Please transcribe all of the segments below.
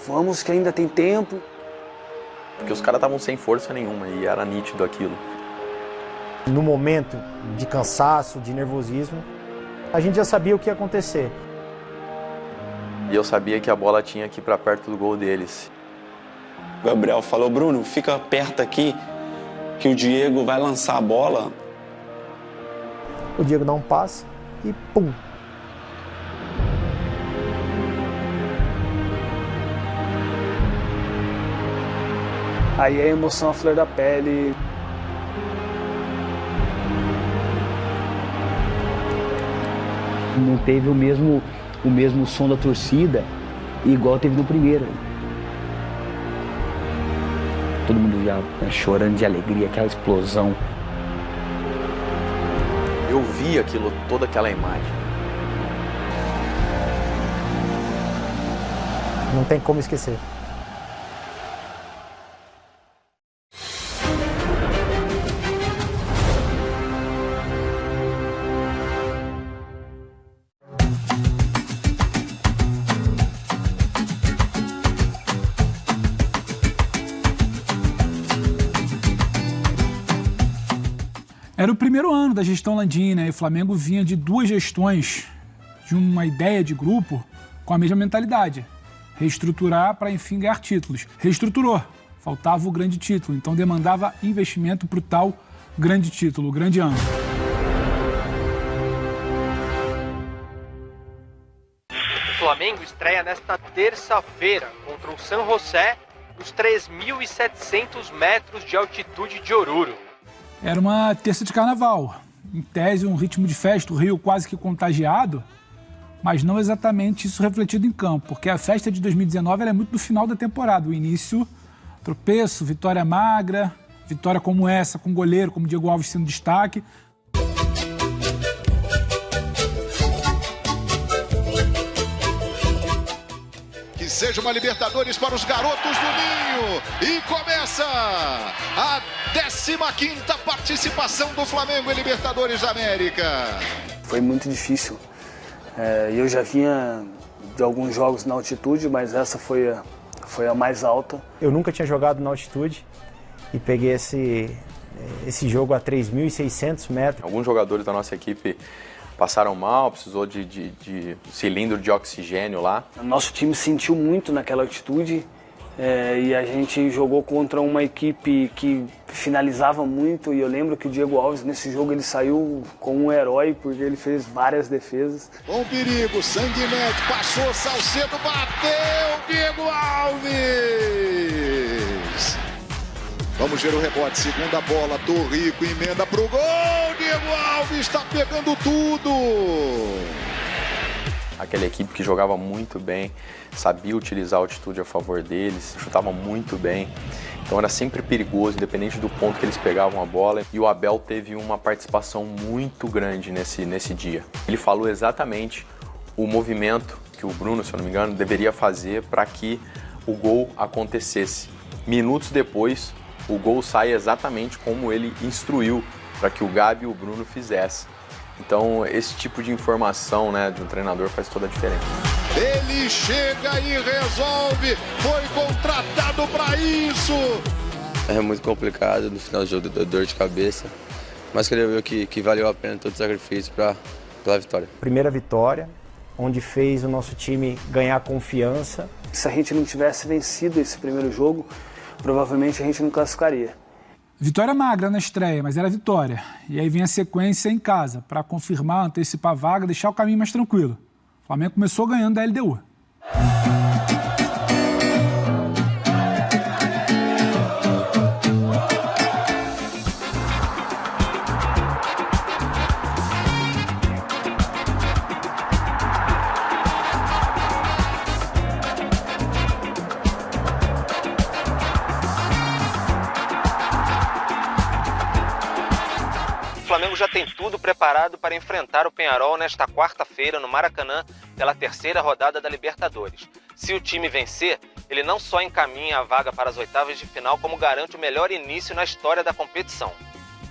vamos que ainda tem tempo. Porque os caras estavam sem força nenhuma e era nítido aquilo. No momento de cansaço, de nervosismo, a gente já sabia o que ia acontecer. E eu sabia que a bola tinha que ir para perto do gol deles. O Gabriel falou, Bruno, fica perto aqui que o Diego vai lançar a bola. O Diego dá um passe e pum! Aí a emoção à flor da pele. Não teve o mesmo som da torcida, igual teve no primeiro. Todo mundo já chorando de alegria, aquela explosão. Eu vi aquilo, toda aquela imagem. Não tem como esquecer. Era o primeiro ano da gestão Landim, né? E o Flamengo vinha de 2 gestões, de uma ideia de grupo com a mesma mentalidade. Reestruturar para, enfim, ganhar títulos. Reestruturou. Faltava o grande título, então demandava investimento para o tal grande título, o grande ano. O Flamengo estreia nesta terça-feira contra o San José nos 3.700 metros de altitude de Oruro. Era uma terça de carnaval. Em tese, um ritmo de festa, o Rio quase que contagiado, mas não exatamente isso refletido em campo, porque a festa de 2019 ela é muito do final da temporada. O início, tropeço, vitória magra, vitória como essa, com goleiro, como Diego Alves sendo destaque. Que seja uma Libertadores para os garotos do Ninho. E começa a 15ª participação do Flamengo em Libertadores da América. Foi muito difícil. Eu já vinha de alguns jogos na altitude, mas essa foi a mais alta. Eu nunca tinha jogado na altitude e peguei esse jogo a 3.600 metros. Alguns jogadores da nossa equipe passaram mal, precisou de cilindro de oxigênio lá. O nosso time sentiu muito naquela altitude e a gente jogou contra uma equipe que finalizava muito. E eu lembro que o Diego Alves, nesse jogo, ele saiu como um herói, porque ele fez várias defesas. Bom perigo, Sanguinete, passou, Salcedo bateu, Diego Alves! Vamos ver o rebote, segunda bola, Torrico, emenda pro gol, Diego Alves está pegando tudo! Aquela equipe que jogava muito bem, sabia utilizar a altitude a favor deles, chutava muito bem. Então era sempre perigoso, independente do ponto que eles pegavam a bola. E o Abel teve uma participação muito grande nesse dia. Ele falou exatamente o movimento que o Bruno, se eu não me engano, deveria fazer para que o gol acontecesse. Minutos depois, o gol sai exatamente como ele instruiu para que o Gabi e o Bruno fizessem. Então, esse tipo de informação, né, de um treinador faz toda a diferença. Ele chega e resolve, foi contratado para isso. É muito complicado, no final do jogo deu dor de cabeça, mas queria ver que valeu a pena todo o sacrifício pela vitória. Primeira vitória, onde fez o nosso time ganhar confiança. Se a gente não tivesse vencido esse primeiro jogo, provavelmente a gente não classificaria. Vitória magra na estreia, mas era vitória. E aí vem a sequência em casa, para confirmar, antecipar a vaga, deixar o caminho mais tranquilo. O Flamengo começou ganhando da LDU. O Flamengo já tem tudo preparado para enfrentar o Peñarol nesta quarta-feira no Maracanã pela terceira rodada da Libertadores. Se o time vencer, ele não só encaminha a vaga para as oitavas de final, como garante o melhor início na história da competição.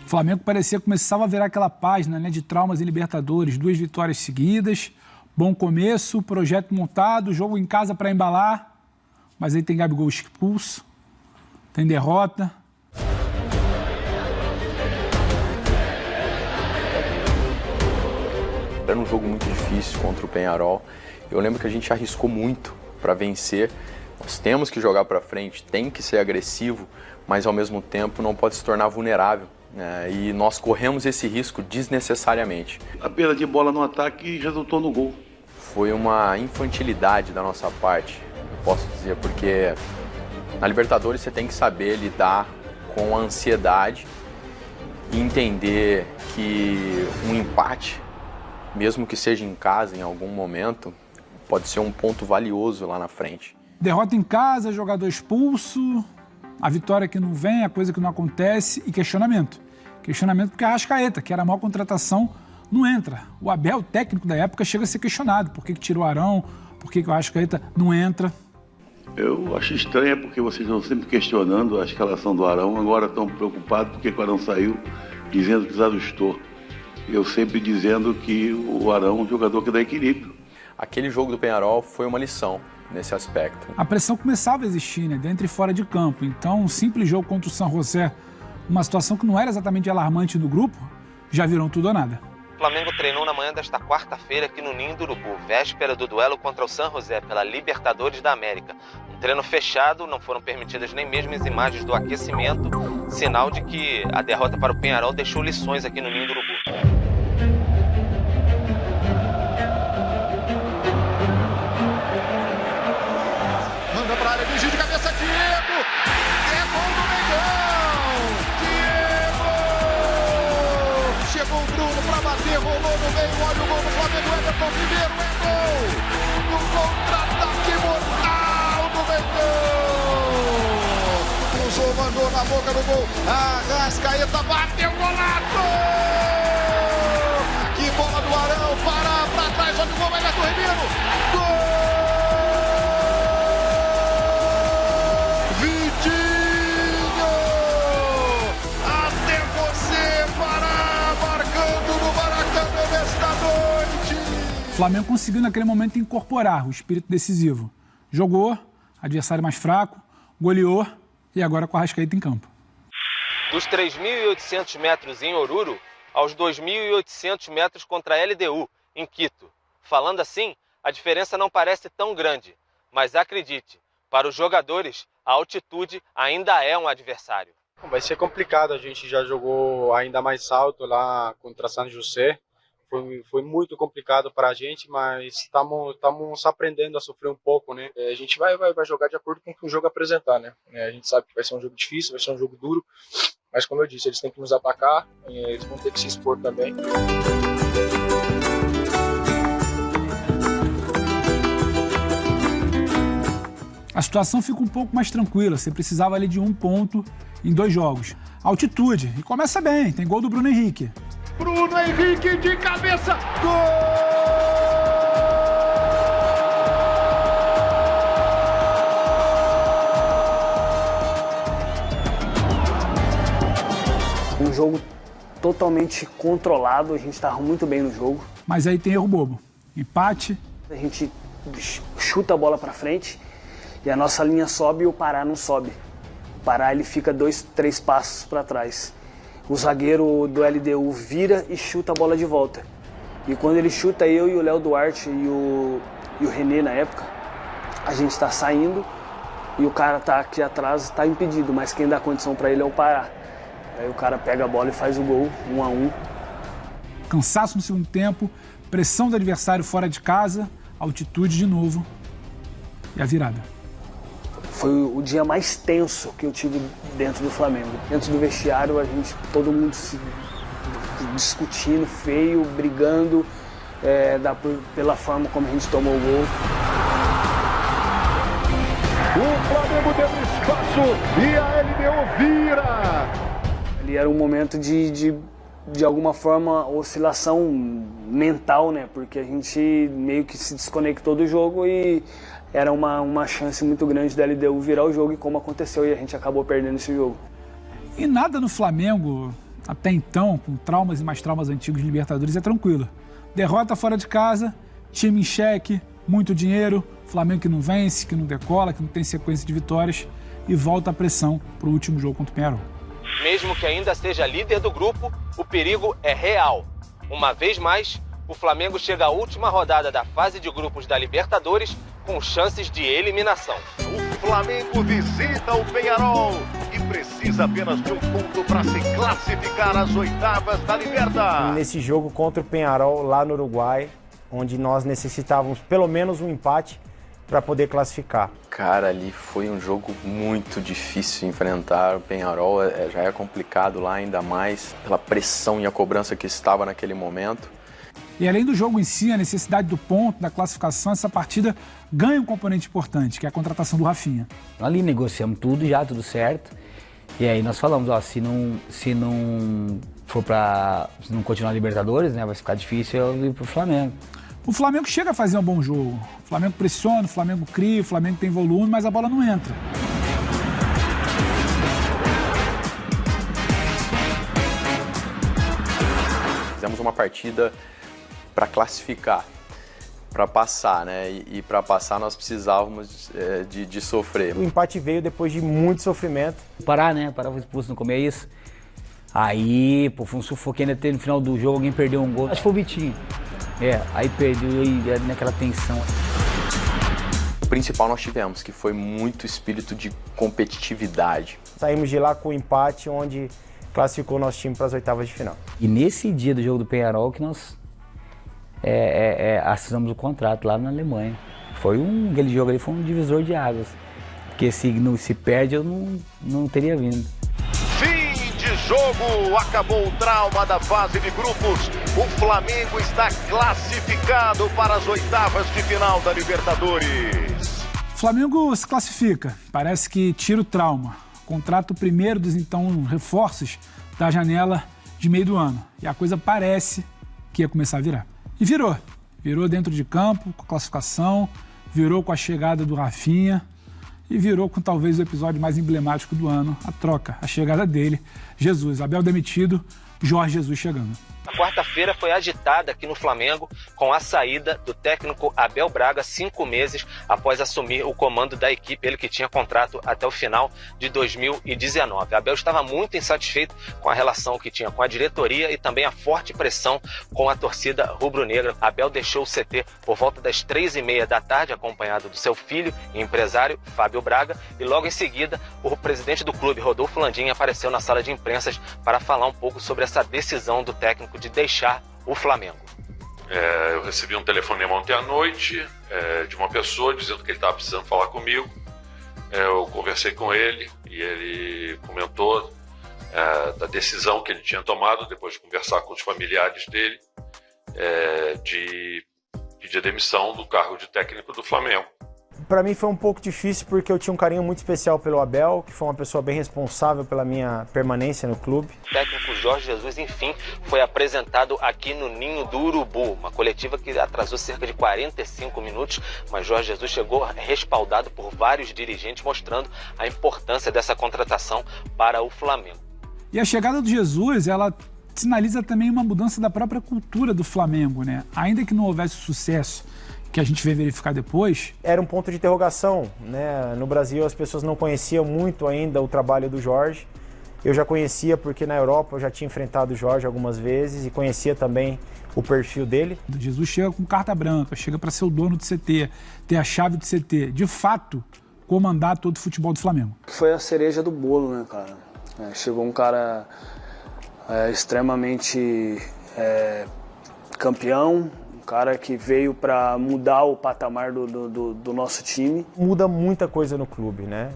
O Flamengo parecia que começava a virar aquela página, né, de traumas em Libertadores, 2 vitórias seguidas, bom começo, projeto montado, jogo em casa para embalar. mas aí tem Gabigol expulso, tem derrota. Era um jogo muito difícil contra o Peñarol. Eu lembro que a gente arriscou muito para vencer. Nós temos que jogar para frente, tem que ser agressivo, mas ao mesmo tempo não pode se tornar vulnerável. E nós corremos esse risco desnecessariamente. A perda de bola no ataque resultou no gol. Foi uma infantilidade da nossa parte, eu posso dizer, porque na Libertadores você tem que saber lidar com a ansiedade e entender que um empate, mesmo que seja em casa em algum momento, pode ser um ponto valioso lá na frente. Derrota em casa, jogador expulso, a vitória que não vem, a coisa que não acontece e questionamento. Questionamento porque a Arrascaeta, que era a maior contratação, não entra. O Abel, o técnico da época, chega a ser questionado. Por que tirou o Arão? Por que o Arrascaeta não entra? Eu acho estranho porque vocês estão sempre questionando a escalação do Arão. Agora estão preocupados porque o Arão saiu dizendo que desajustou. Eu sempre dizendo que o Arão é um jogador que dá equilíbrio. Aquele jogo do Peñarol foi uma lição nesse aspecto. A pressão começava a existir, né, dentro e fora de campo. Então, um simples jogo contra o San José, uma situação que não era exatamente alarmante no grupo, já virou tudo ou nada. O Flamengo treinou na manhã desta quarta-feira aqui no Ninho do Urubu, véspera do duelo contra o San José pela Libertadores da América. Um treino fechado, não foram permitidas nem mesmo as imagens do aquecimento, sinal de que a derrota para o Peñarol deixou lições aqui no Ninho do Urubu. Manda para a área, dirige de cabeça, Diego! É gol do Mengão! Diego! Chegou o Bruno para bater, rolou no meio, olha o gol do Flamengo, Everton Ribeiro, é gol! No contra-ataque mortal do Mengão! Cruzou, mandou na boca do gol, Arrascaeta bateu, golaço! Que bola do Arão, para trás, olha o gol, Everton Ribeiro! Gol! O Flamengo conseguiu naquele momento incorporar o espírito decisivo. Jogou, adversário mais fraco, goleou e agora com a Arrascaeta em campo. Dos 3.800 metros em Oruro aos 2.800 metros contra a LDU, em Quito. Falando assim, a diferença não parece tão grande, mas acredite, para os jogadores, a altitude ainda é um adversário. Vai ser complicado, a gente já jogou ainda mais alto lá contra San José. Foi muito complicado para a gente, mas estamos aprendendo a sofrer um pouco, né? A gente vai jogar de acordo com o que o jogo apresentar, né? A gente sabe que vai ser um jogo difícil, vai ser um jogo duro, mas como eu disse, eles têm que nos atacar, eles vão ter que se expor também. A situação fica um pouco mais tranquila, você precisava ali de 1 ponto em 2 jogos. Altitude, e começa bem, tem gol do Bruno Henrique. Bruno Henrique de cabeça, gol! Um jogo totalmente controlado, a gente estava muito bem no jogo. Mas aí tem erro bobo, empate. A gente chuta a bola para frente e a nossa linha sobe e o Pará não sobe. O Pará ele fica 2, 3 passos para trás. O zagueiro do LDU vira e chuta a bola de volta. E quando ele chuta, eu e o Léo Duarte e o René na época, a gente está saindo e o cara tá aqui atrás, está impedido, mas quem dá condição para ele é o Pará. Aí o cara pega a bola e faz o gol, 1-1. Cansaço no segundo tempo, pressão do adversário fora de casa, altitude de novo e a virada. Foi o dia mais tenso que eu tive dentro do Flamengo. Dentro do vestiário, todo mundo se discutindo, feio, brigando pela forma como a gente tomou o gol. O Flamengo teve espaço e a LDU vira! Ali era um momento de alguma forma, oscilação mental, né? Porque a gente meio que se desconectou do jogo e era uma chance muito grande da LDU virar o jogo e como aconteceu e a gente acabou perdendo esse jogo. E nada no Flamengo, até então, com traumas e mais traumas antigos de Libertadores, é tranquilo. Derrota fora de casa, time em xeque, muito dinheiro, Flamengo que não vence, que não decola, que não tem sequência de vitórias e volta a pressão para o último jogo contra o Peñarol. Mesmo que ainda seja líder do grupo, o perigo é real. Uma vez mais, o Flamengo chega à última rodada da fase de grupos da Libertadores com chances de eliminação. O Flamengo visita o Peñarol e precisa apenas de um ponto para se classificar às oitavas da Libertadores. Nesse jogo contra o Peñarol lá no Uruguai, onde nós necessitávamos pelo menos um empate para poder classificar. Cara, ali foi um jogo muito difícil de enfrentar. O Peñarol já é complicado lá, ainda mais pela pressão e a cobrança que estava naquele momento. E além do jogo em si, a necessidade do ponto, da classificação, essa partida ganha um componente importante, que é a contratação do Rafinha. Ali negociamos tudo já, tudo certo. E aí nós falamos, ó, se não continuar a Libertadores, né, vai ficar difícil eu ir pro Flamengo. O Flamengo chega a fazer um bom jogo. O Flamengo pressiona, o Flamengo cria, o Flamengo tem volume, mas a bola não entra. Fizemos uma partida para classificar, para passar, né? E para passar nós precisávamos de sofrer. O empate veio depois de muito sofrimento. Parar, né? Parar o expulso no começo. Aí, pô, foi um sufoco, ainda no final do jogo alguém perdeu um gol. Acho que foi o Vitinho. Aí perdeu e naquela tensão. O principal nós tivemos, que foi muito espírito de competitividade. Saímos de lá com o empate, onde classificou nosso time para as oitavas de final. E nesse dia do jogo do Peñarol que nós assinamos o contrato lá na Alemanha. Aquele jogo ali foi um divisor de águas. Porque se perde eu não teria vindo. De jogo, acabou o trauma da fase de grupos. O Flamengo está classificado para as oitavas de final da Libertadores. O Flamengo se classifica, parece que tira o trauma. Contrata o primeiro dos então reforços da janela de meio do ano. E a coisa parece que ia começar a virar. E virou. Virou dentro de campo, com a classificação, virou com a chegada do Rafinha. E virou com talvez o episódio mais emblemático do ano, a troca, a chegada dele, Jesus. Abel demitido, Jorge Jesus chegando. A quarta-feira foi agitada aqui no Flamengo com a saída do técnico Abel Braga 5 meses após assumir o comando da equipe, ele que tinha contrato até o final de 2019. Abel estava muito insatisfeito com a relação que tinha com a diretoria e também a forte pressão com a torcida rubro-negra. Abel deixou o CT por volta das 3h30 da tarde, acompanhado do seu filho e empresário, Fábio Braga, e logo em seguida o presidente do clube, Rodolfo Landim, apareceu na sala de imprensas para falar um pouco sobre essa decisão do técnico de deixar o Flamengo. Eu recebi um telefonema ontem à noite de uma pessoa dizendo que ele estava precisando falar comigo. Eu conversei com ele e ele comentou da decisão que ele tinha tomado depois de conversar com os familiares dele de pedir a demissão do cargo de técnico do Flamengo. Para mim foi um pouco difícil porque eu tinha um carinho muito especial pelo Abel, que foi uma pessoa bem responsável pela minha permanência no clube. O técnico Jorge Jesus, enfim, foi apresentado aqui no Ninho do Urubu, uma coletiva que atrasou cerca de 45 minutos, mas Jorge Jesus chegou respaldado por vários dirigentes, mostrando a importância dessa contratação para o Flamengo. E a chegada do Jesus, ela sinaliza também uma mudança da própria cultura do Flamengo, né? Ainda que não houvesse sucesso que a gente veio verificar depois. Era um ponto de interrogação, né? No Brasil as pessoas não conheciam muito ainda o trabalho do Jorge. Eu já conhecia porque na Europa eu já tinha enfrentado o Jorge algumas vezes e conhecia também o perfil dele. Jesus chega com carta branca, chega para ser o dono do CT, ter a chave do CT, de fato, comandar todo o futebol do Flamengo. Foi a cereja do bolo, né, cara? Chegou um cara extremamente campeão, um cara que veio para mudar o patamar do nosso time. Muda muita coisa no clube, né?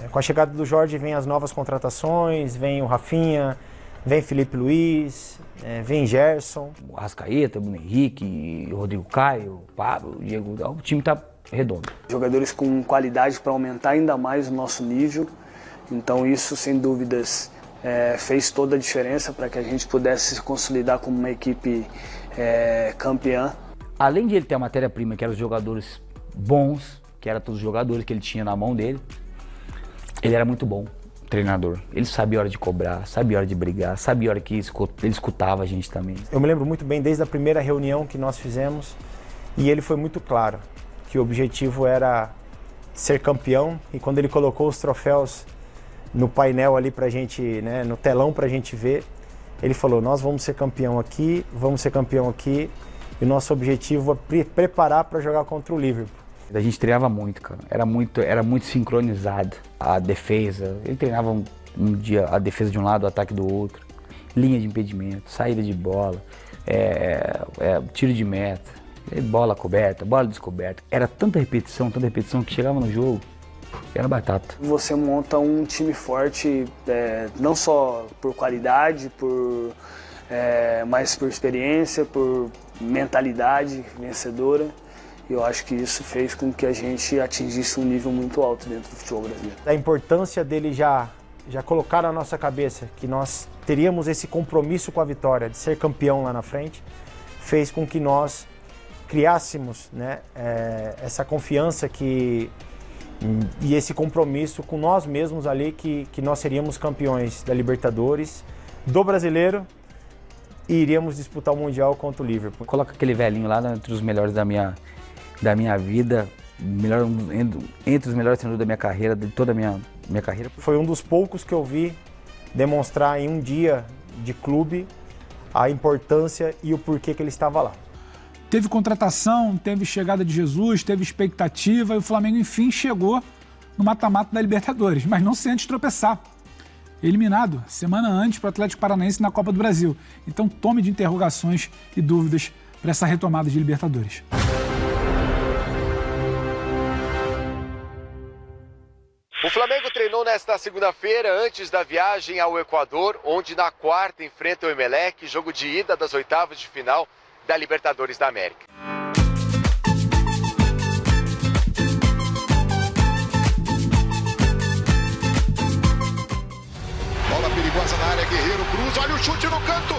Com a chegada do Jorge vem as novas contratações, vem o Rafinha, vem Felipe Luiz, vem Gerson. O Arrascaeta, o Bruno Henrique, o Rodrigo Caio, o Pablo, o Diego, o time tá redondo. Jogadores com qualidade para aumentar ainda mais o nosso nível, então isso sem dúvidas fez toda a diferença para que a gente pudesse se consolidar como uma equipe campeã. Além de ele ter a matéria-prima, que eram os jogadores bons, que eram todos os jogadores que ele tinha na mão dele, ele era muito bom treinador. Ele sabia a hora de cobrar, sabia a hora de brigar, sabia a hora que ele escutava a gente também. Eu me lembro muito bem desde a primeira reunião que nós fizemos e ele foi muito claro que o objetivo era ser campeão, e quando ele colocou os troféus no painel ali pra gente, né, no telão pra gente ver, ele falou: nós vamos ser campeão aqui, e o nosso objetivo é preparar para jogar contra o Liverpool. A gente treinava muito, cara. Era muito sincronizado. A defesa, ele treinava um dia a defesa de um lado, o ataque do outro. Linha de impedimento, saída de bola, tiro de meta, bola coberta, bola descoberta. Era tanta repetição que chegava no jogo, era batata. Você monta um time forte, não só por qualidade, mas por experiência, por mentalidade vencedora. Eu acho que isso fez com que a gente atingisse um nível muito alto dentro do futebol brasileiro. A importância dele já colocar na nossa cabeça que nós teríamos esse compromisso com a vitória, de ser campeão lá na frente, fez com que nós criássemos, né, essa confiança e esse compromisso com nós mesmos ali, que nós seríamos campeões da Libertadores, do Brasileiro, e iríamos disputar o Mundial contra o Liverpool. Coloca aquele velhinho lá entre os melhores da minha vida, entre os melhores treinadores da minha carreira, de toda a minha carreira. Foi um dos poucos que eu vi demonstrar em um dia de clube a importância e o porquê que ele estava lá. Teve contratação, teve chegada de Jesus, teve expectativa, e o Flamengo enfim chegou no mata-mata da Libertadores, mas não sem antes tropeçar. Eliminado semana antes para o Atlético Paranaense na Copa do Brasil. Então tome de interrogações e dúvidas para essa retomada de Libertadores. O Flamengo treinou nesta segunda-feira antes da viagem ao Equador, onde na quarta enfrenta o Emelec, jogo de ida das oitavas de final da Libertadores da América. Bola perigosa na área, Guerreiro cruza, olha o chute no canto.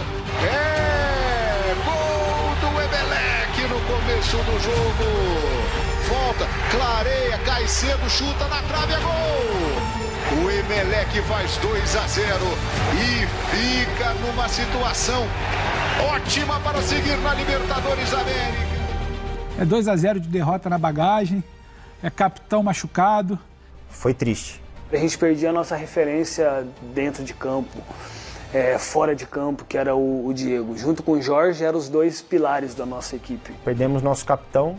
Gol do Emelec no começo do jogo. Volta, clareia, cai cedo, chuta na trave, é gol! O Emelec faz 2-0 e fica numa situação ótima para seguir na Libertadores América. É 2-0 de derrota na bagagem, é capitão machucado. Foi triste. A gente perdia a nossa referência dentro de campo, fora de campo, que era o Diego. Junto com o Jorge, eram os dois pilares da nossa equipe. Perdemos nosso capitão,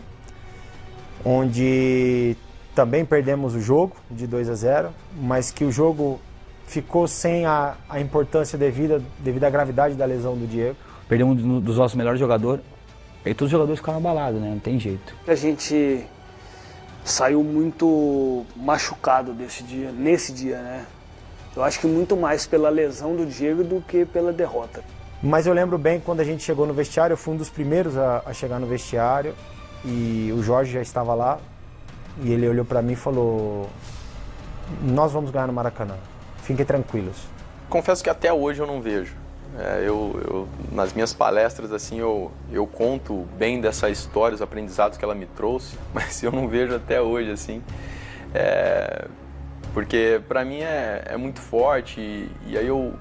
onde também perdemos o jogo de 2-0, mas que o jogo ficou sem a importância devido à gravidade da lesão do Diego. Perdemos um dos nossos melhores jogadores, e todos os jogadores ficaram abalados, né? Não tem jeito. A gente saiu muito machucado nesse dia, né? Eu acho que muito mais pela lesão do Diego do que pela derrota. Mas eu lembro bem quando a gente chegou no vestiário, eu fui um dos primeiros a chegar no vestiário, e o Jorge já estava lá, e ele olhou para mim e falou: nós vamos ganhar no Maracanã, fiquem tranquilos. Confesso que até hoje eu não vejo. Nas minhas palestras, assim, eu conto bem dessa história, os aprendizados que ela me trouxe, mas eu não vejo até hoje, assim, porque para mim é muito forte, e aí eu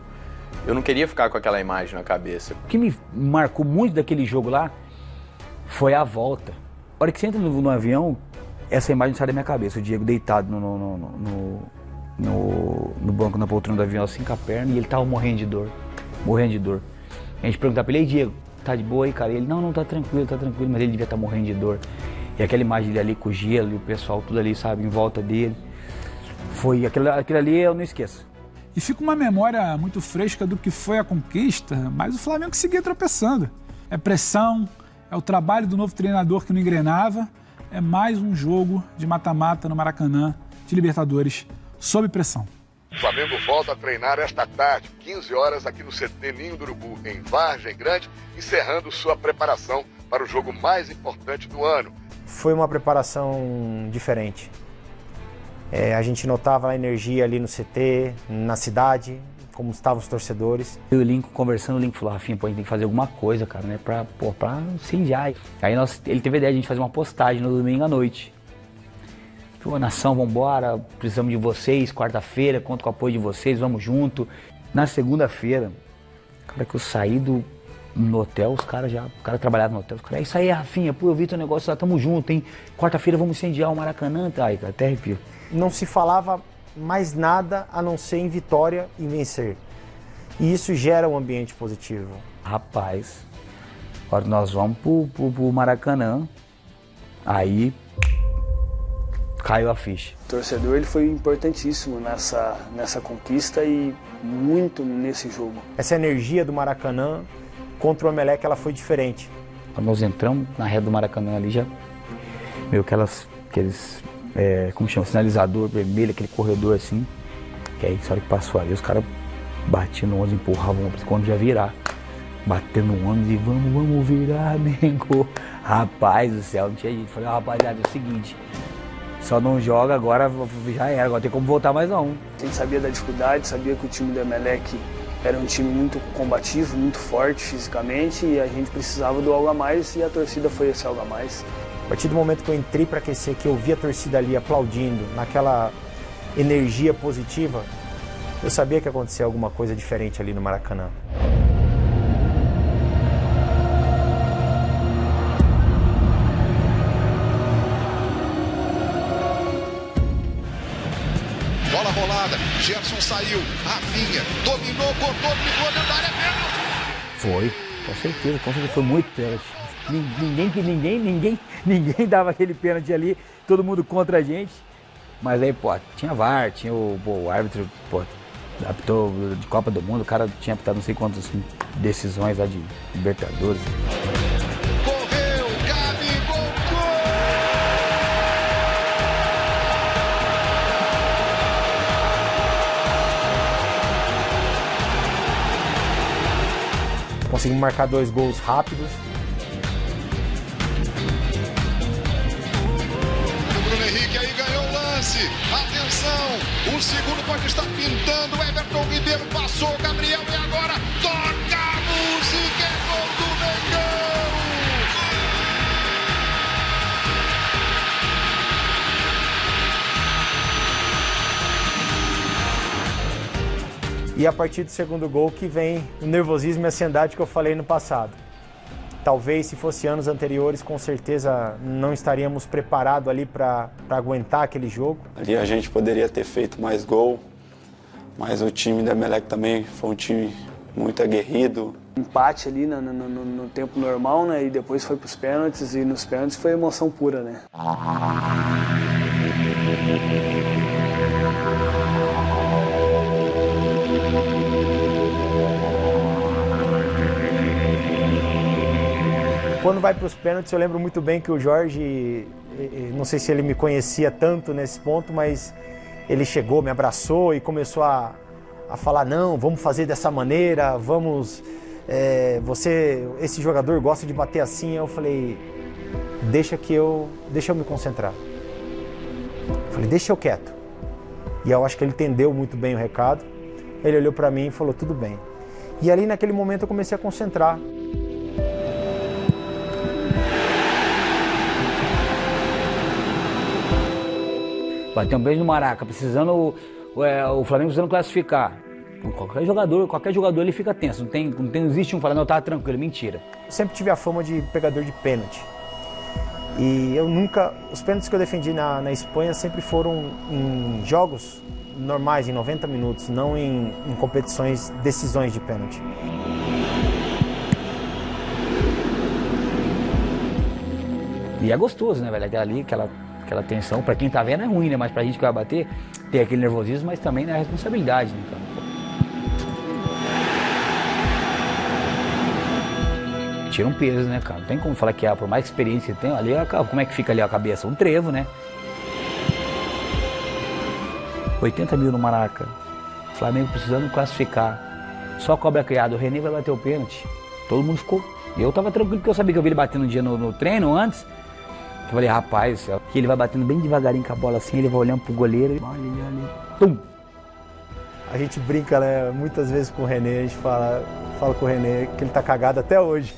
não queria ficar com aquela imagem na cabeça. O que me marcou muito daquele jogo lá foi a volta. A hora que você entra no avião, essa imagem sai da minha cabeça. O Diego deitado no banco, na poltrona do avião, assim com a perna, e ele tava morrendo de dor. A gente perguntava pra ele: ei, Diego, tá de boa aí, cara? E ele: não, tá tranquilo, mas ele devia estar morrendo de dor. E aquela imagem dele ali com o gelo e o pessoal tudo ali, sabe, em volta dele. Foi aquilo ali, eu não esqueço. E fica uma memória muito fresca do que foi a conquista, mas o Flamengo seguia tropeçando. É pressão, é o trabalho do novo treinador que não engrenava, é mais um jogo de mata-mata no Maracanã, de Libertadores, sob pressão. O Flamengo volta a treinar esta tarde, 15 horas, aqui no CT Ninho do Urubu, em Vargem Grande, encerrando sua preparação para o jogo mais importante do ano. Foi uma preparação diferente. A gente notava a energia ali no CT, na cidade, como estavam os torcedores. Eu e o Lincoln conversando, o Lincoln falou: Rafinha, a gente tem que fazer alguma coisa, cara, né, pra incendiar. Aí ele teve a ideia de a gente fazer uma postagem no domingo à noite. Pô, nação, vambora, precisamos de vocês, quarta-feira, conto com o apoio de vocês, vamos junto. Na segunda-feira, cara, que eu saí no hotel, o cara trabalhava no hotel, os caras, é isso aí, Rafinha, pô, eu vi teu negócio lá, tamo junto, hein? Quarta-feira vamos incendiar o Maracanã, tá aí, cara, até arrepio. Não se falava mais nada a não ser em vitória e vencer. E isso gera um ambiente positivo. Rapaz, agora nós vamos pro Maracanã, aí caiu a ficha. O torcedor ele foi importantíssimo nessa conquista e muito nesse jogo. Essa energia do Maracanã contra o Emelec, ela foi diferente. Quando nós entramos na reta do Maracanã ali, já meio que aqueles como chama, sinalizador vermelho, aquele corredor assim, que aí, só que passou ali, os caras batiam no ônibus, empurravam o ônibus já virar, batendo no ônibus e vamos virar, Mengo. Rapaz do céu, não tinha jeito. Falei, rapaziada, é o seguinte, só não joga agora, já era, agora tem como voltar mais a um. A gente sabia da dificuldade, sabia que o time do Emelec era um time muito combativo, muito forte fisicamente e a gente precisava do algo a mais e a torcida foi esse algo a mais. A partir do momento que eu entrei para aquecer, que eu vi a torcida ali aplaudindo, naquela energia positiva, eu sabia que ia acontecer alguma coisa diferente ali no Maracanã. Bola rolada, Gerson saiu, Rafinha dominou, cortou, ficou dentro da área, pênalti. Foi, com certeza, foi muito pênalti. Ninguém dava aquele pênalti ali, todo mundo contra a gente. Mas aí, pô, tinha VAR, tinha o árbitro, pô, apitou de Copa do Mundo, o cara tinha apitado não sei quantas decisões lá de Libertadores. Correu, Gabigol, gol! Conseguimos marcar 2 gols rápidos. Atenção, o segundo pode estar pintando, Everton Ribeiro passou, Gabriel e agora toca a música, é gol do Mengão! E a partir do segundo gol que vem o nervosismo e a ansiedade que eu falei no passado. Talvez se fosse anos anteriores, com certeza não estaríamos preparados ali para aguentar aquele jogo. Ali a gente poderia ter feito mais gol, mas o time da Emelec também foi um time muito aguerrido. Empate ali no tempo normal, né? E depois foi para os pênaltis, e nos pênaltis foi emoção pura, né? Quando vai para os pênaltis, eu lembro muito bem que o Jorge, não sei se ele me conhecia tanto nesse ponto, mas ele chegou, me abraçou e começou a falar, não, vamos fazer dessa maneira, vamos, esse jogador gosta de bater assim. Eu falei, deixa eu me concentrar. Eu falei, deixa eu quieto. E eu acho que ele entendeu muito bem o recado. Ele olhou para mim e falou, tudo bem. E ali naquele momento eu comecei a concentrar. Bateu um beijo no Maraca, precisando, o Flamengo precisando classificar. Qualquer jogador ele fica tenso, não existe um falando, não, tá tranquilo, mentira. Eu sempre tive a fama de pegador de pênalti. E os pênaltis que eu defendi na Espanha sempre foram em jogos normais, em 90 minutos, não em competições, decisões de pênalti. E é gostoso, né, velho? Aquela tensão, pra quem tá vendo é ruim, né? Mas pra gente que vai bater, tem aquele nervosismo, mas também é a responsabilidade, né, cara? Tira um peso, né, cara? Não tem como falar que por mais experiência que tem, ali, como é que fica ali a cabeça? Um trevo, né? 80 mil no Maraca, Flamengo precisando classificar, só cobra criada, o René vai bater o pênalti, todo mundo ficou. E eu tava tranquilo, porque eu sabia que eu vi ele batendo um dia no treino antes. Eu falei, rapaz, que ele vai batendo bem devagarinho com a bola assim, ele vai olhando pro goleiro e olha ali, tum! A gente brinca, né, muitas vezes com o René, a gente fala com o René que ele tá cagado até hoje.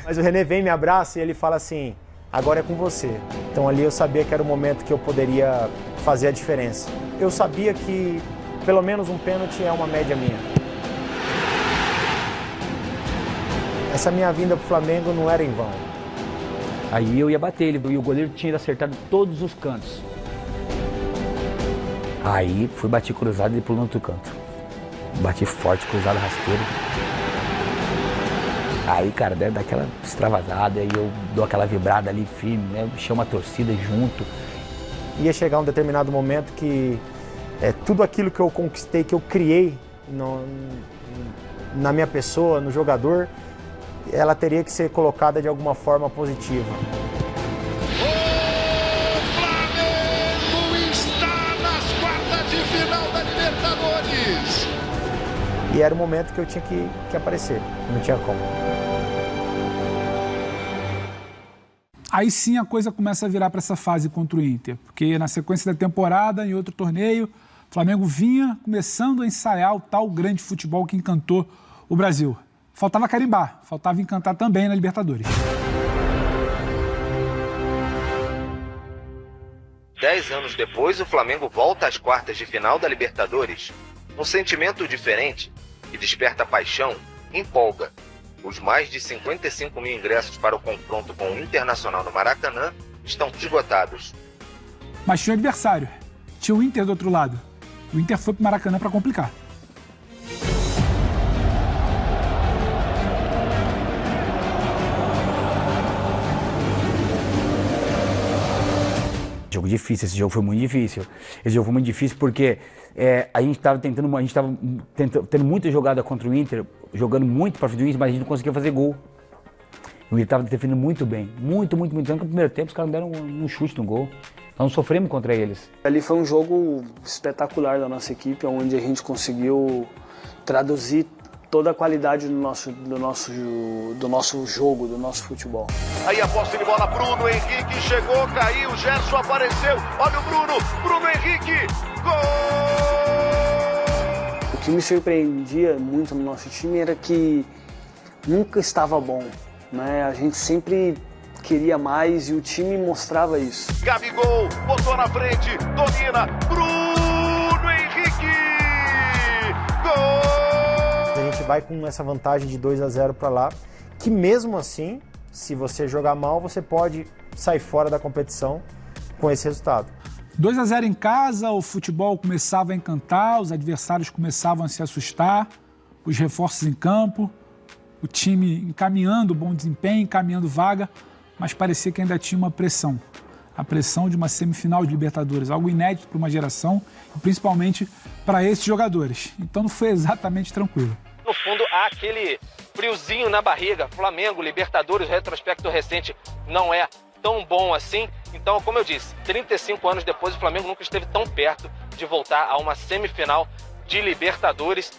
Mas o René vem, me abraça e ele fala assim, agora é com você. Então ali eu sabia que era o momento que eu poderia fazer a diferença. Eu sabia que pelo menos um pênalti é uma média minha. essa minha vinda pro Flamengo não era em vão. Aí eu ia bater ele, e o goleiro tinha acertado todos os cantos. Aí fui bater cruzado e ele pulou no outro canto. Bati forte, cruzado, rasteiro. Aí, cara, deve dar aquela extravasada, aí eu dou aquela vibrada ali firme, né? Chamo a torcida junto. Ia chegar um determinado momento que tudo aquilo que eu conquistei, que eu criei na minha pessoa, no jogador, ela teria que ser colocada de alguma forma positiva. O Flamengo está nas quartas de final da Libertadores. E era o momento que eu tinha que aparecer, não tinha como. Aí sim a coisa começa a virar para essa fase contra o Inter, porque na sequência da temporada, em outro torneio, o Flamengo vinha começando a ensaiar o tal grande futebol que encantou o Brasil. Faltava carimbar, faltava encantar também na Libertadores. 10 anos depois, o Flamengo volta às quartas de final da Libertadores. Um sentimento diferente, que desperta paixão, empolga. Os mais de 55 mil ingressos para o confronto com o Internacional no Maracanã estão esgotados. Mas tinha o adversário, tinha o Inter do outro lado. O Inter foi para o Maracanã para complicar. Jogo difícil, esse jogo foi muito difícil. Esse jogo foi muito difícil porque a gente estava tendo muita jogada contra o Inter, jogando muito para frente do Inter, mas a gente não conseguia fazer gol. O Inter estava defendendo muito bem, muito. Tanto que no primeiro tempo os caras não deram um chute no gol. Nós não sofremos contra eles. Ali foi um jogo espetacular da nossa equipe, onde a gente conseguiu traduzir toda a qualidade do nosso jogo, do nosso futebol. Aí a posse de bola, Bruno Henrique chegou, caiu, Gerson apareceu, olha o Bruno Henrique, gol! O que me surpreendia muito no nosso time era que nunca estava bom, né? A gente sempre queria mais e o time mostrava isso. Gabigol, botou na frente, domina, Bruno Henrique, gol! A gente vai com essa vantagem de 2-0 para lá, que mesmo assim, se você jogar mal, você pode sair fora da competição com esse resultado. 2-0 em casa, o futebol começava a encantar, os adversários começavam a se assustar, os reforços em campo, o time encaminhando bom desempenho, encaminhando vaga, mas parecia que ainda tinha uma pressão. A pressão de uma semifinal de Libertadores, algo inédito para uma geração e principalmente para esses jogadores. Então não foi exatamente tranquilo. No fundo, há aquele friozinho na barriga. Flamengo, Libertadores, o retrospecto recente não é tão bom assim. Então, como eu disse, 35 anos depois, o Flamengo nunca esteve tão perto de voltar a uma semifinal de Libertadores.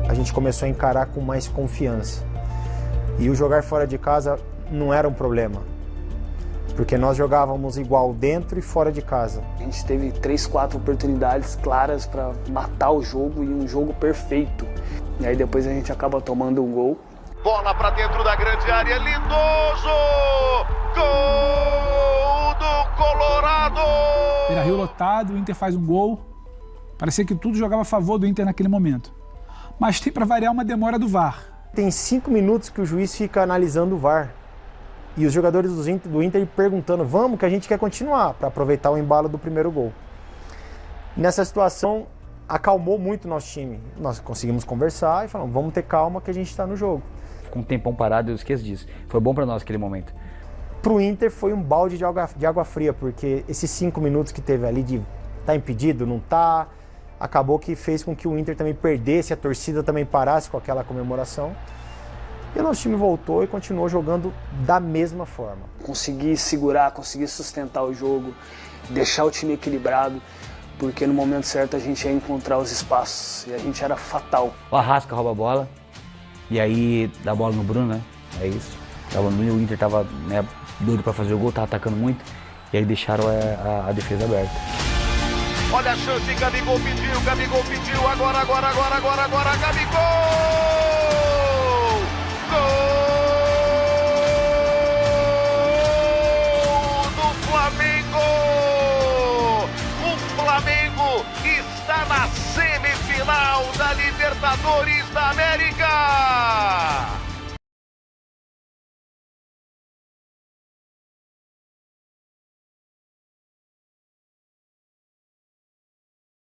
A gente começou a encarar com mais confiança. E o jogar fora de casa não era um problema, porque nós jogávamos igual dentro e fora de casa. A gente teve 3, 4 oportunidades claras para matar o jogo e um jogo perfeito. E aí depois a gente acaba tomando um gol. Bola para dentro da grande área, Lindoso! Gol do Colorado! Beira-Rio lotado, o Inter faz um gol. Parecia que tudo jogava a favor do Inter naquele momento. Mas tem para variar uma demora do VAR. Tem 5 minutos que o juiz fica analisando o VAR. E os jogadores do Inter perguntando, vamos que a gente quer continuar, para aproveitar o embalo do primeiro gol. Nessa situação, acalmou muito o nosso time. Nós conseguimos conversar e falamos, vamos ter calma que a gente está no jogo. Com um tempão parado, eu esqueço disso. Foi bom para nós aquele momento. Para o Inter foi um balde de água fria, porque esses 5 minutos que teve ali de tá impedido, não tá, acabou que fez com que o Inter também perdesse, a torcida também parasse com aquela comemoração. E o nosso time voltou e continuou jogando da mesma forma. Conseguir segurar, conseguir sustentar o jogo, deixar o time equilibrado, porque no momento certo a gente ia encontrar os espaços e a gente era fatal. O Arrasca rouba a bola e aí dá a bola no Bruno, né? É isso. O Inter tava, né, doido para fazer o gol, tava atacando muito e aí deixaram a defesa aberta. Olha a chance, Gabigol pediu, agora, Gabigol! Gol do Flamengo! O Flamengo na semifinal da Libertadores da América.